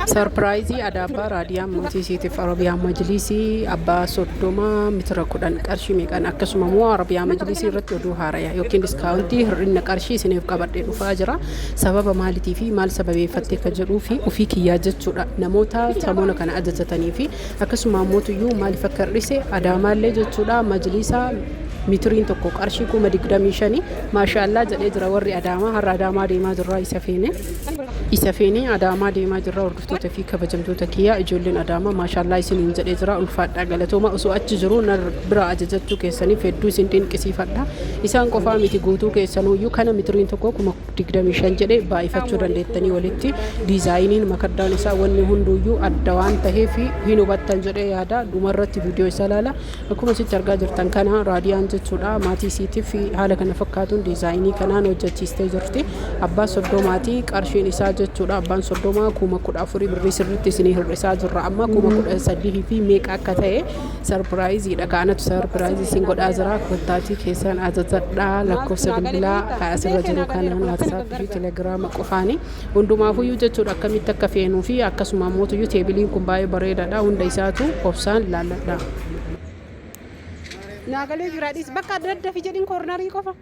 Sarpiraayizii Adaabaa Raadiyaan Mootii Siitiif Arabiyaa Majlisii Abbaa Soddoma mitira kudhan qarshii meeqaan akkasuma immoo Arabiyaa Majlisii irratti oduu haaraya yookiin diskaawuntii hir'ina qarshii isiniif qabadhee dhufaa jira. Sababa maaliitii fi maal sababeeffattee kan jedhuu fi ofii kiyyaa jechuudha. Namoota samoona kana ajajatanii fi akkasuma mootuyyuu maaliif akka hir'ise Adaamaallee jechuudha majlisaa mitiriin tokko qarshii 25,000 maashaallah jedhee jira warri Adaamaa har'a Adaamaa deemaa jirra isa feene Adaamaa deemaa jirra hordoftoota fi kabajamtoota kiyyaa ijoolleen Adaamaa maashaallah isiniin jedhee jira ulfaadhaa galatooma osoo achi jiru bira ajajachuu keessaniif hedduu isin dinqisiifadha isaan qofaa miti guutuu keessanuyyuu kana mitiriin tokko 25,000 jedhee baay'ifachuu dandeettanii walitti diizaayiniin makaddaan isaa wanni hunduuyyuu adda waan ta'eef hin hubattan jedhee yaada dhumarratti viidiyoo isa ilaala akkuma sitti argaa jirtan kana raadiyaan jechuudha maatii siitiif haala kana fakkaatuun diizaayinii kanaan hojjechiistee jirti abbaan soddomaatii qarshiin isaa jechuudha abbaan soddomaa 14,000 birrii sirriitti isinii hir'isaa jirra amma 13,000 fi meeqa akka ta'e sarpiraayiziidha kaanatu sarpiraayizii isin godhaa jira kottaatii keessan ajajadhaa lakkoofsa bilbilaa asirra jiru kanaan waatsaap fi telegiraama qofaani hundumaafuyyuu jechuudha akkamitti akka feenuu fi akkasuma mootuyyuu teebiliin kun baay'ee bareedaadha hunda isaatu obsaan ilaalladha. Nagalee jiraadhis bakka adda adda fi jedhin koornarii qofa.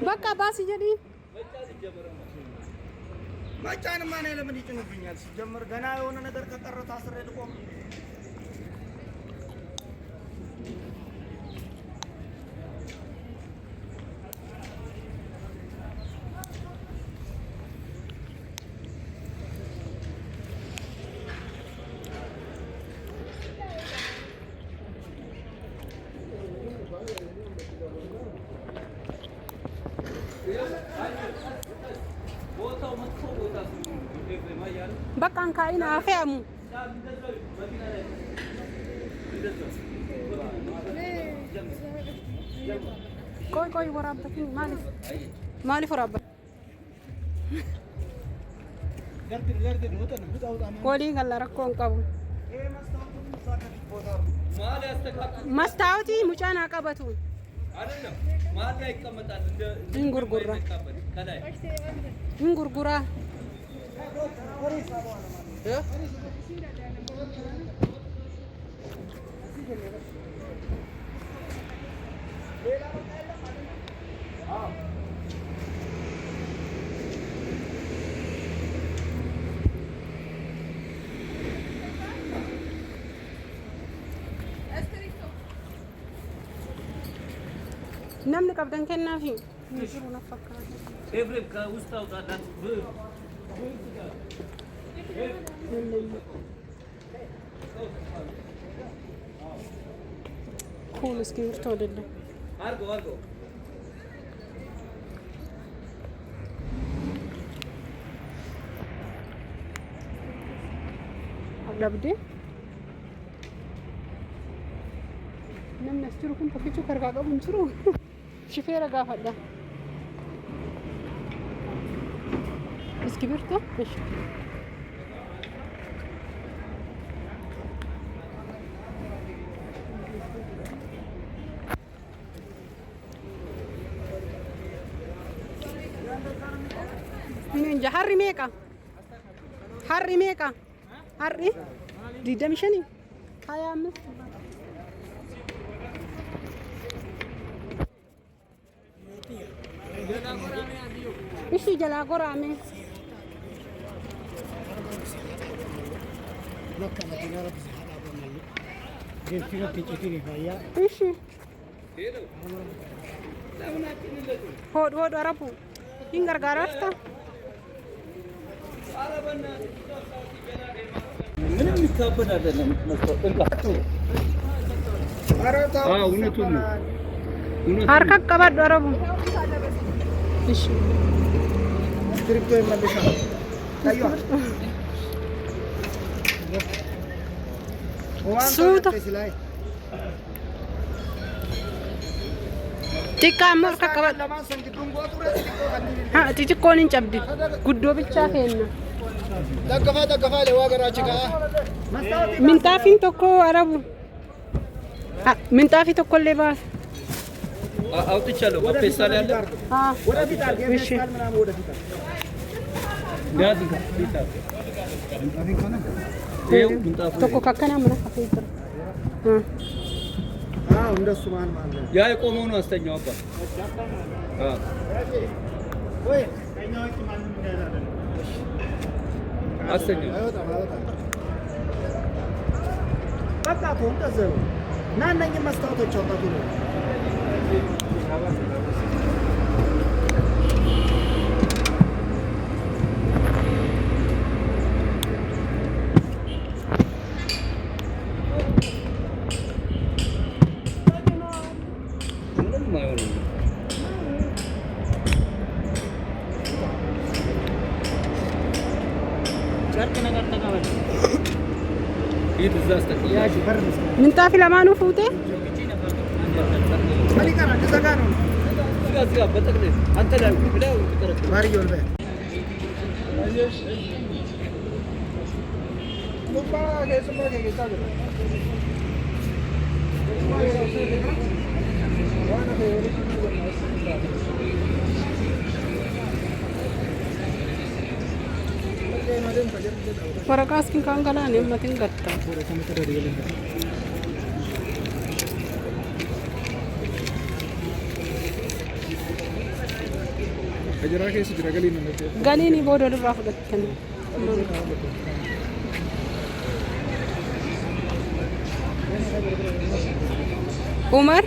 Bakka baasi jedhi. Macaan maane ለምን ይጭኑብኛል ሲጀምር ገና የሆነ ነገር ከቀረታ አስሬ ልቆም Bakka kain afeamu. Koi waraabbatin maaliif waraabbat? Waliin kan rakkoon qabu. Mastaawoti mucaan haa qabatu. Hin gurgura. Namni qabdan kennaafi. Every ka usta uta Cool እስክሪብቶ አይደለም አርጎ አብዳብዴ ነምነስ ትሩኩን ተከቹ ከርጋቀው እንችሩ ሽፌራ ጋፋዳ እስክሪብቶ እሺ Harri meeqa? Harri? 25? 25. Ishi jalaa goraame. Ishi. Hodhu arabu. Hin gargaarasta. ምንም ይካበድ አይደለም መስጠት እውነቱን ነው harka qabadhu arabu እሺ ስክሪፕቶ ይመልሻ ታዩ ሱታ xiqqaan harka qabadhu xixiqqoon hin cabdi guddoo bichaa kenna Daggafa le waa garaachi kaa. Minxaafiin tokko arabu ምንጣፊ ተኮሌ ባስ አውጥቻለሁ። በፔስታል ያለ ወደፊት አድርገህ እሺ ፌስታል ምናምን ወደፊት ጋዝ ፔስታል ይኸው ምንጣፉ ተኮ ካከና ምን አፈይተር አዎ እንደሱ ማን ማለት ነው። ያ የቆመው ነው አስተኛው አባ ወይ ከኛዎች ማንም እንዳያደርግ አስተኛው አይወጣም በቃ እንደዚህ ነው። እና እነኝህ መስታወቶች አውጣቱ ነው ምንጣፊ ለማኑ ፉቴ ወረቃስ ኪን ካንጋላን የመትን ገጣ ገሊኒ ቦዶ ድራ ፈገተን ኡመር